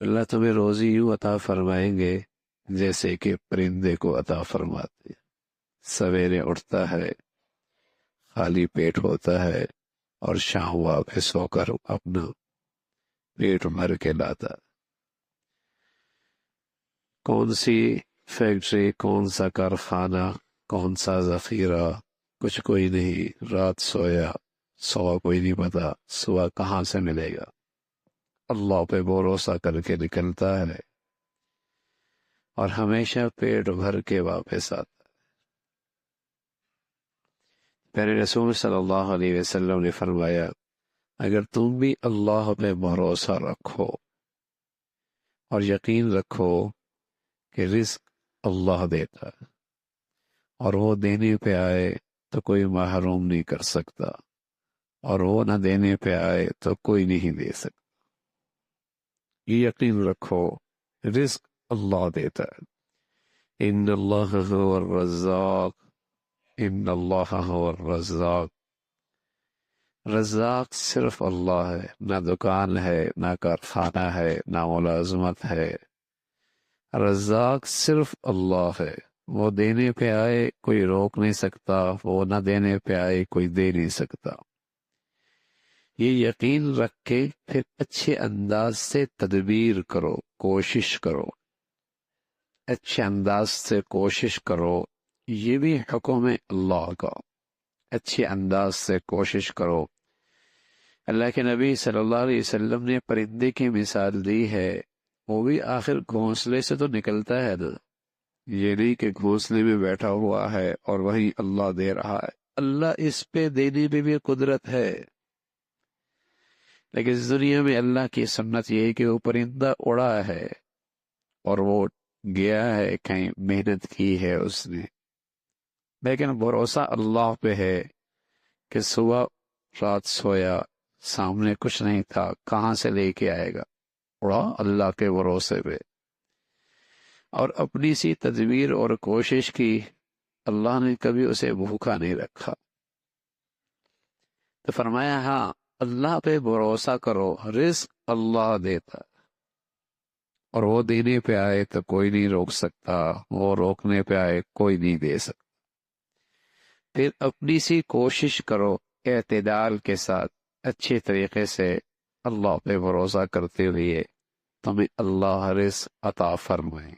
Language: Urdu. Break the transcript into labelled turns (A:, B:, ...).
A: اللہ تمہیں روزی یوں عطا فرمائیں گے جیسے کہ پرندے کو عطا فرماتے ہیں۔ سویرے اٹھتا ہے، خالی پیٹ ہوتا ہے، اور شام واپس ہو کر اپنا پیٹ بھر کے لاتا۔ کون سی فیکٹری، کون سا کارخانہ، کون سا ذخیرہ، کچھ کوئی نہیں۔ رات سویا، صبح کوئی نہیں پتا صبح کہاں سے ملے گا۔ اللہ پہ بھروسہ کر کے نکلتا ہے اور ہمیشہ پیٹ بھر کے واپس آتا ہے۔ پیارے رسول صلی اللہ علیہ وسلم نے فرمایا، اگر تم بھی اللہ پہ بھروسہ رکھو اور یقین رکھو کہ رزق اللہ دیتا ہے، اور وہ دینے پہ آئے تو کوئی محروم نہیں کر سکتا، اور وہ نہ دینے پہ آئے تو کوئی نہیں دے سکتا۔ یہ یقین رکھو، رزق اللہ دیتا ہے۔ ان اللہ هو الرزاق، ان اللہ هو الرزاق۔ رزاق صرف اللہ ہے، نہ دکان ہے، نہ کارخانہ ہے، نہ ملازمت ہے۔ رزاق صرف اللہ ہے۔ وہ دینے پہ آئے کوئی روک نہیں سکتا، وہ نہ دینے پہ آئے کوئی دے نہیں سکتا۔ یہ یقین رکھ کے پھر اچھے انداز سے تدبیر کرو، کوشش کرو، اچھے انداز سے کوشش کرو۔ یہ بھی حکم ہے اللہ کا، اچھے انداز سے کوشش کرو۔ اللہ کے نبی صلی اللہ علیہ وسلم نے پرندے کی مثال دی ہے، وہ بھی آخر گھونسلے سے تو نکلتا ہے نا، یہ نہیں کہ گھونسلے میں بیٹھا ہوا ہے اور وہی اللہ دے رہا ہے۔ اللہ اس پہ دینے میں بھی قدرت ہے، لیکن اس دنیا میں اللہ کی سنت یہ ہے کہ وہ پرندہ اڑا ہے اور وہ گیا ہے کہیں، محنت کی ہے اس نے، لیکن بھروسہ اللہ پہ ہے کہ صبح رات سویا، سامنے کچھ نہیں تھا، کہاں سے لے کے آئے گا، اڑا اللہ کے بھروسے پہ، اور اپنی سی تدبیر اور کوشش کی۔ اللہ نے کبھی اسے بھوکا نہیں رکھا۔ تو فرمایا ہاں، اللہ پہ بھروسہ کرو، رزق اللہ دیتا ہے، اور وہ دینے پہ آئے تو کوئی نہیں روک سکتا، وہ روکنے پہ آئے کوئی نہیں دے سکتا۔ پھر اپنی سی کوشش کرو، اعتدال کے ساتھ، اچھے طریقے سے اللہ پہ بھروسہ کرتے ہوئے، تمہیں اللہ رزق عطا فرمائے۔